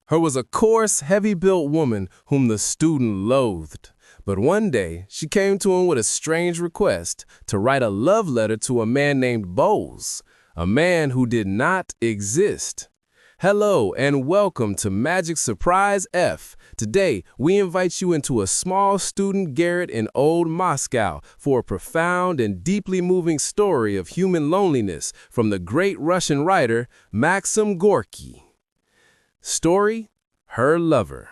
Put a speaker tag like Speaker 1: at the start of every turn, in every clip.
Speaker 1: Her was a coarse, heavy-built woman whom the student loathed. But one day, she came to him with a strange request to write a love letter to a man named Bowles, a man who did not exist. Hello and welcome to MagicSurprise F. Today, we invite you into a small student garret in old Moscow for a profound and deeply moving story of human loneliness from the great Russian writer Maxim Gorky. Story, Her Lover.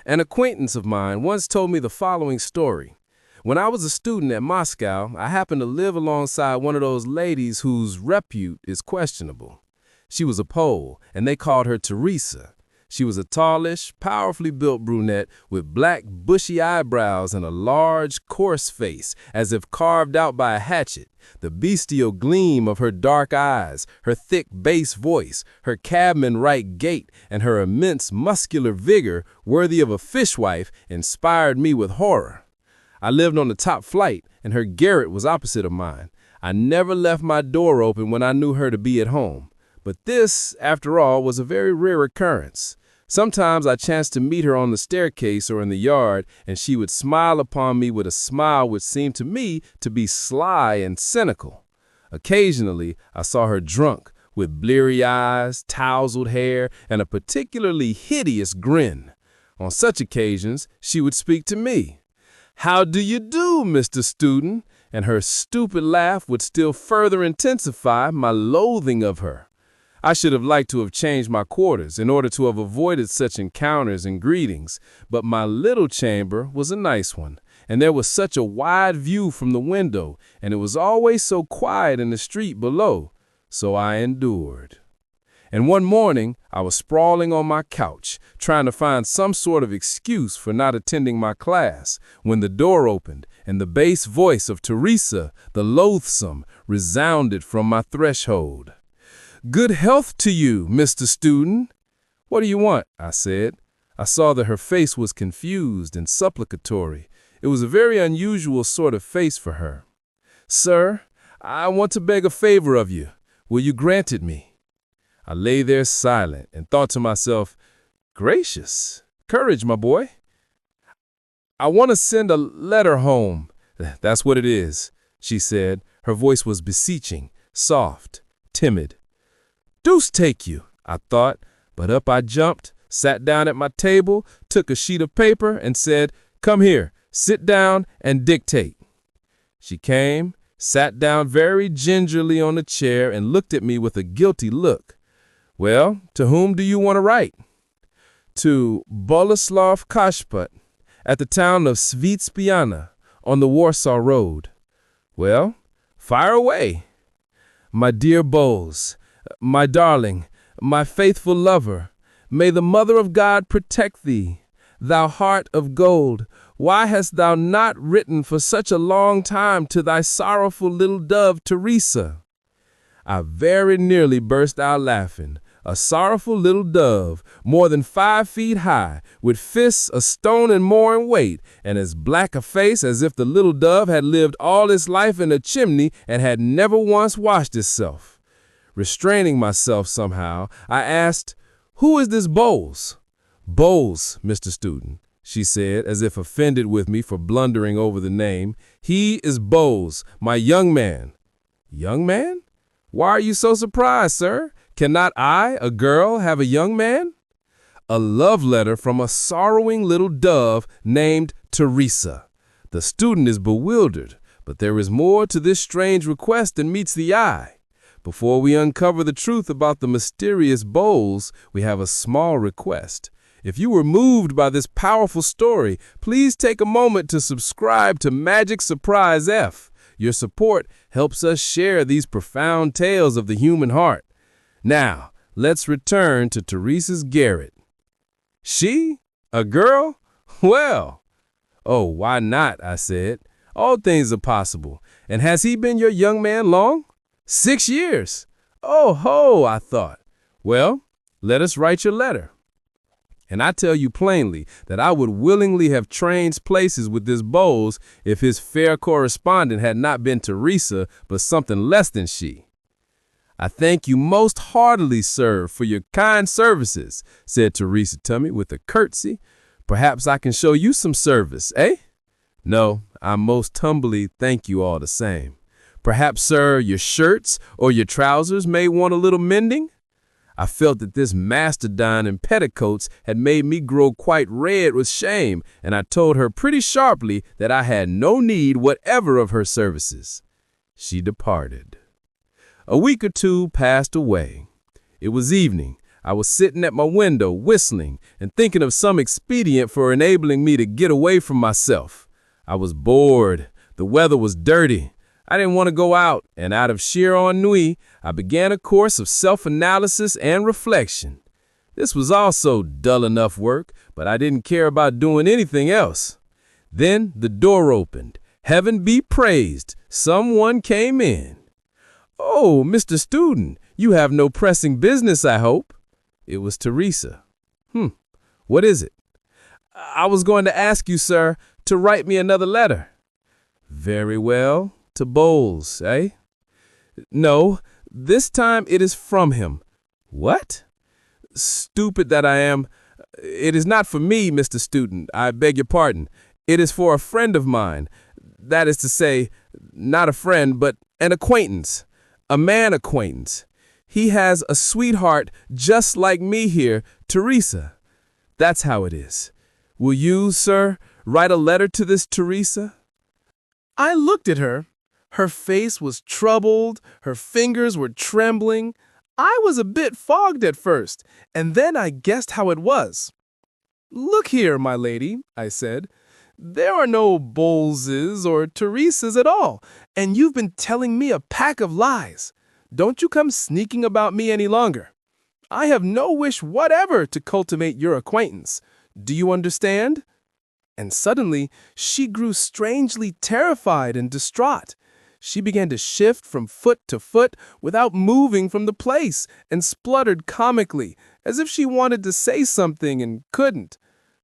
Speaker 1: An acquaintance of mine once told me the following story. When I was a student at Moscow, I happened to live alongside one of those ladies whose repute is questionable. She was a Pole, and they called her Teresa. She was a tallish, powerfully built brunette with black, bushy eyebrows and a large, coarse face, as if carved out by a hatchet. The bestial gleam of her dark eyes, her thick bass voice, her cabman-like gait, and her immense muscular vigor, worthy of a fishwife, inspired me with horror. I lived on the top flight, and her garret was opposite of mine. I never left my door open when I knew her to be at home. But this, after all, was a very rare occurrence. Sometimes I chanced to meet her on the staircase or in the yard, and she would smile upon me with a smile which seemed to me to be sly and cynical. Occasionally, I saw her drunk, with bleary eyes, tousled hair, and a particularly hideous grin. On such occasions, she would speak to me. "How do you do, Mr. Student?" And her stupid laugh would still further intensify my loathing of her. I should have liked to have changed my quarters in order to have avoided such encounters and greetings, but my little chamber was a nice one, and there was such a wide view from the window, and it was always so quiet in the street below, so I endured. And one morning, I was sprawling on my couch, trying to find some sort of excuse for not attending my class, when the door opened, and the bass voice of Teresa, the Loathsome, resounded from my threshold. "Good health to you, Mr. Student." "What do you want?" I said. I saw that her face was confused and supplicatory. It was a very unusual sort of face for her. "Sir, I want to beg a favor of you. Will you grant it me?" I lay there silent and thought to myself, "Gracious, courage, my boy. I want to send a letter home." "That's what it is," she said. Her voice was beseeching, soft, timid. "Deuce take you," I thought, but up I jumped, sat down at my table, took a sheet of paper, and said, "Come here, sit down and dictate." She came, sat down very gingerly on a chair, and looked at me with a guilty look. "Well, to whom do you want to write?" "To Boleslav Kashput, at the town of Svitspiana, on the Warsaw Road." "Well, fire away." "My dear Bowles, my darling, my faithful lover, may the Mother of God protect thee. Thou heart of gold, why hast thou not written for such a long time to thy sorrowful little dove Teresa?" I very nearly burst out laughing. A sorrowful little dove, more than 5 feet high, with fists a stone and more in weight, and as black a face as if the little dove had lived all its life in a chimney and had never once washed itself. Restraining myself somehow, I asked, "Who is this Bowles?" "Bowles, Mr. Student," she said, as if offended with me for blundering over the name. "He is Bowles, my young man." "Young man? Why are you so surprised, sir? Cannot I, a girl, have a young man?" "A love letter from a sorrowing little dove named Teresa." The student is bewildered, but there is more to this strange request than meets the eye. Before we uncover the truth about the mysterious Bowles, we have a small request. If you were moved by this powerful story, please take a moment to subscribe to MagicSurprise F. Your support helps us share these profound tales of the human heart. Now, let's return to Teresa's garret. She? A girl? Well. "Oh, why not?" I said. "All things are possible. And has he been your young man long?" 6 years. "Oh ho," I thought. "Well, let us write your letter." And I tell you plainly that I would willingly have traded places with this Bowles if his fair correspondent had not been Teresa, but something less than she. "I thank you most heartily, sir, for your kind services," said Teresa to me with a curtsy. "Perhaps I can show you some service, eh?" "No, I most humbly thank you all the same. Perhaps, sir, your shirts or your trousers may want a little mending?" I felt that this mastodon in petticoats had made me grow quite red with shame, and I told her pretty sharply that I had no need whatever of her services. She departed. A week or two passed away. It was evening. I was sitting at my window whistling and thinking of some expedient for enabling me to get away from myself. I was bored. The weather was dirty. I didn't want to go out, and out of sheer ennui, I began a course of self-analysis and reflection. This was also dull enough work, but I didn't care about doing anything else. Then the door opened. Heaven be praised, someone came in. "Oh, Mr. Student, you have no pressing business, I hope." It was Teresa. What is it?" "I was going to ask you, sir, to write me another letter." "Very well. To Bowles, eh?" "No, this time it is from him." "What?" "Stupid that I am. It is not for me, Mr. Student. I beg your pardon. It is for a friend of mine. That is to say, not a friend, but an acquaintance. A man acquaintance. He has a sweetheart just like me here, Teresa. That's how it is. Will you, sir, write a letter to this Teresa?" I looked at her. Her face was troubled, her fingers were trembling. I was a bit fogged at first, and then I guessed how it was. "Look here, my lady," I said. "There are no Bowleses or Teresas at all, and you've been telling me a pack of lies. Don't you come sneaking about me any longer. I have no wish whatever to cultivate your acquaintance. Do you understand?" And suddenly, she grew strangely terrified and distraught. She began to shift from foot to foot without moving from the place and spluttered comically, as if she wanted to say something and couldn't.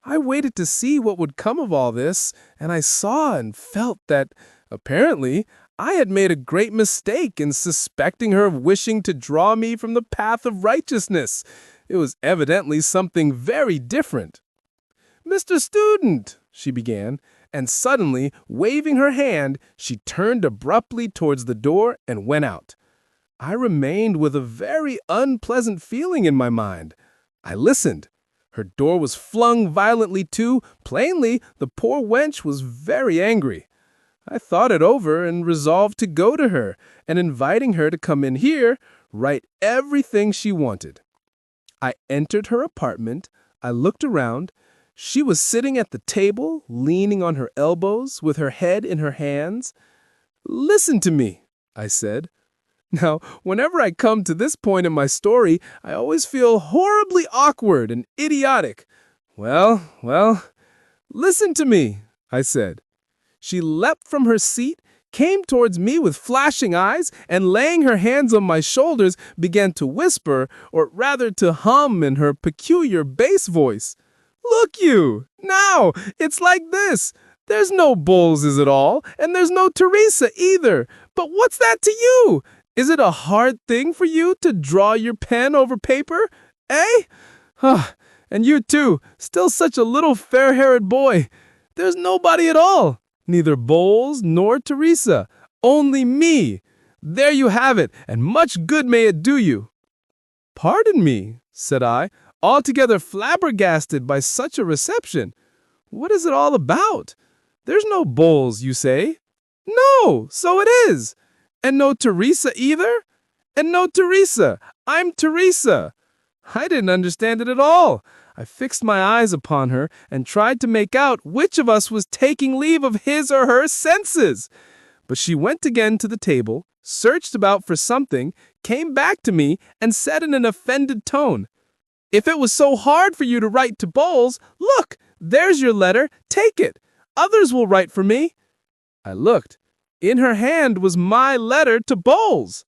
Speaker 1: I waited to see what would come of all this, and I saw and felt that, apparently, I had made a great mistake in suspecting her of wishing to draw me from the path of righteousness. It was evidently something very different. "Mr. Student," she began, and suddenly, waving her hand, she turned abruptly towards the door and went out. I remained with a very unpleasant feeling in my mind. I listened. Her door was flung violently to. Plainly, the poor wench was very angry. I thought it over and resolved to go to her, and inviting her to come in here, write everything she wanted. I entered her apartment. I looked around. She was sitting at the table, leaning on her elbows, with her head in her hands. "Listen to me," I said. Now, whenever I come to this point in my story, I always feel horribly awkward and idiotic. Well, listen to me," I said. She leapt from her seat, came towards me with flashing eyes, and laying her hands on my shoulders, began to whisper, or rather to hum in her peculiar bass voice. "Look you, now, it's like this. There's no Bowleses at all, and there's no Teresa either. But what's that to you? Is it a hard thing for you to draw your pen over paper, eh? And you too, still such a little fair-haired boy. There's nobody at all, neither Bowles nor Teresa, only me. There you have it, and much good may it do you." "Pardon me," said I, altogether flabbergasted by such a reception. "What is it all about? There's no Bowles, you say?" "No, so it is. And no Teresa either?" "And no Teresa. I'm Teresa." I didn't understand it at all. I fixed my eyes upon her and tried to make out which of us was taking leave of his or her senses. But she went again to the table, searched about for something, came back to me, and said in an offended tone, "If it was so hard for you to write to Bowles, look, there's your letter, take it. Others will write for me." I looked. In her hand was my letter to Bowles.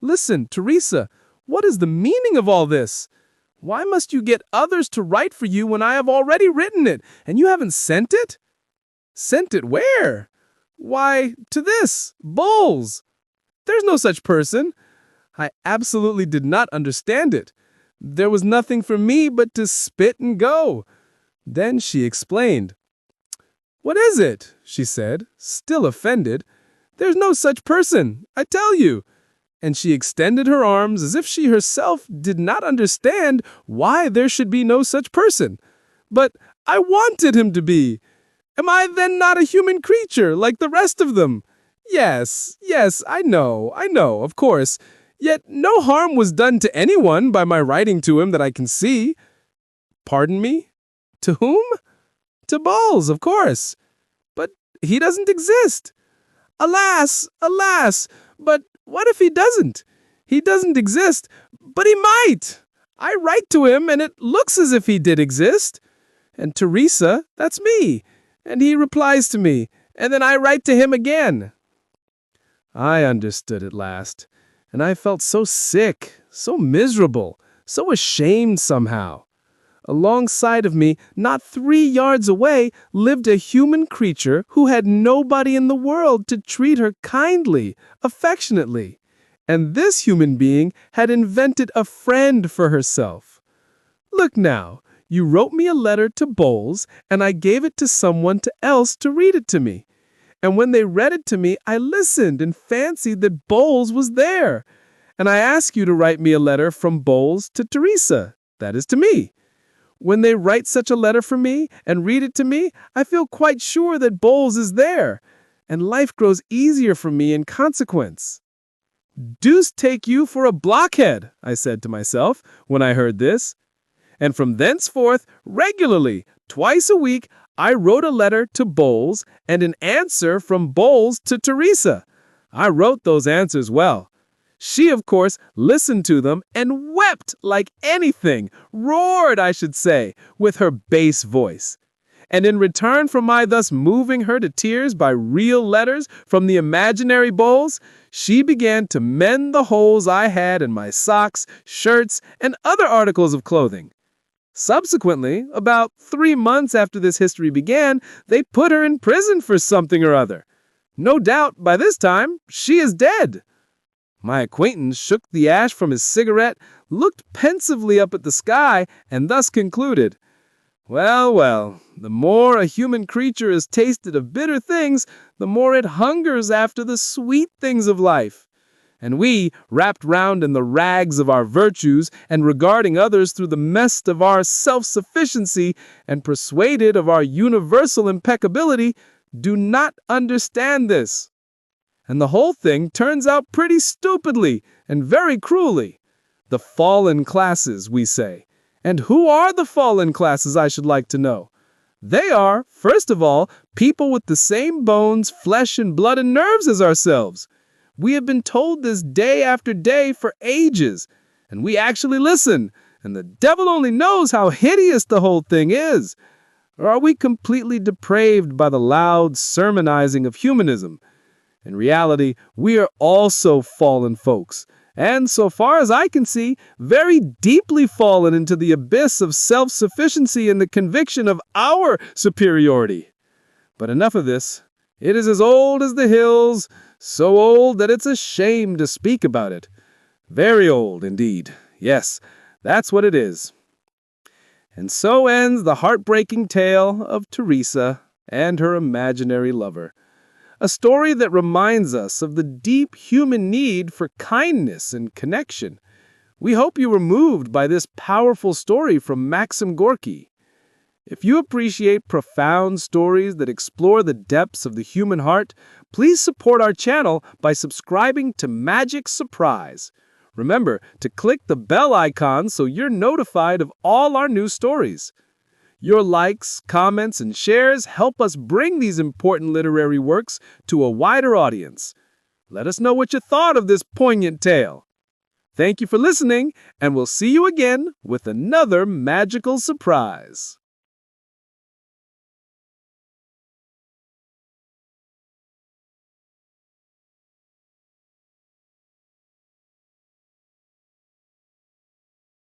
Speaker 1: "Listen, Teresa, what is the meaning of all this? Why must you get others to write for you when I have already written it, and you haven't sent it?" "Sent it where?" "Why, to this, Bowles." "There's no such person. I absolutely did not understand it. There was nothing for me but to spit and go. Then she explained. "What is it?" she said, still offended. "There's no such person, I tell you." And she extended her arms as if she herself did not understand why there should be no such person. "But I wanted him to be. Am I then not a human creature like the rest of them?" Yes, I know, of course. Yet no harm was done to anyone by my writing to him that I can see." "Pardon me? To whom?" "To Bowles, of course." "But he doesn't exist." "Alas, alas! But what if he doesn't? He doesn't exist, but he might. I write to him, and it looks as if he did exist. And Teresa, that's me. And he replies to me, and then I write to him again." I understood at last, and I felt so sick, so miserable, so ashamed somehow. Alongside of me, not 3 yards away, lived a human creature who had nobody in the world to treat her kindly, affectionately. And this human being had invented a friend for herself. Look now, you wrote me a letter to Bowles, and I gave it to someone else to read it to me. And when they read it to me, I listened and fancied that Bowles was there. And I ask you to write me a letter from Bowles to Teresa, that is to me. When they write such a letter for me and read it to me, I feel quite sure that Bowles is there, and life grows easier for me in consequence. "Deuce take you for a blockhead," I said to myself when I heard this. And from thenceforth, regularly, twice a week, I wrote a letter to Bowles and an answer from Bowles to Teresa. I wrote those answers well. She, of course, listened to them and wept like anything, roared, I should say, with her bass voice. And in return for my thus moving her to tears by real letters from the imaginary Bowles, she began to mend the holes I had in my socks, shirts, and other articles of clothing. Subsequently, about 3 months after this history began, they put her in prison for something or other. No doubt, by this time, she is dead. My acquaintance shook the ash from his cigarette, looked pensively up at the sky, and thus concluded, "Well, well, the more a human creature has tasted of bitter things, the more it hungers after the sweet things of life. And we, wrapped round in the rags of our virtues, and regarding others through the mist of our self-sufficiency, and persuaded of our universal impeccability, do not understand this. And the whole thing turns out pretty stupidly and very cruelly. The fallen classes, we say. And who are the fallen classes, I should like to know? They are, first of all, people with the same bones, flesh, and blood and nerves as ourselves. We have been told this day after day for ages, and we actually listen, and the devil only knows how hideous the whole thing is. Or are we completely depraved by the loud sermonizing of humanism? In reality, we are also fallen folks, and so far as I can see, very deeply fallen into the abyss of self-sufficiency and the conviction of our superiority. But enough of this. It is as old as the hills, so old that it's a shame to speak about it. Very old indeed. Yes, that's what it is. And so ends the heartbreaking tale of Teresa and her imaginary lover. A story that reminds us of the deep human need for kindness and connection. We hope you were moved by this powerful story from Maxim Gorky. If you appreciate profound stories that explore the depths of the human heart, please support our channel by subscribing to MagicSurprise. Remember to click the bell icon so you're notified of all our new stories. Your likes, comments, and shares help us bring these important literary works to a wider audience. Let us know what you thought of this poignant tale. Thank you for listening, and we'll see you again with another magical surprise.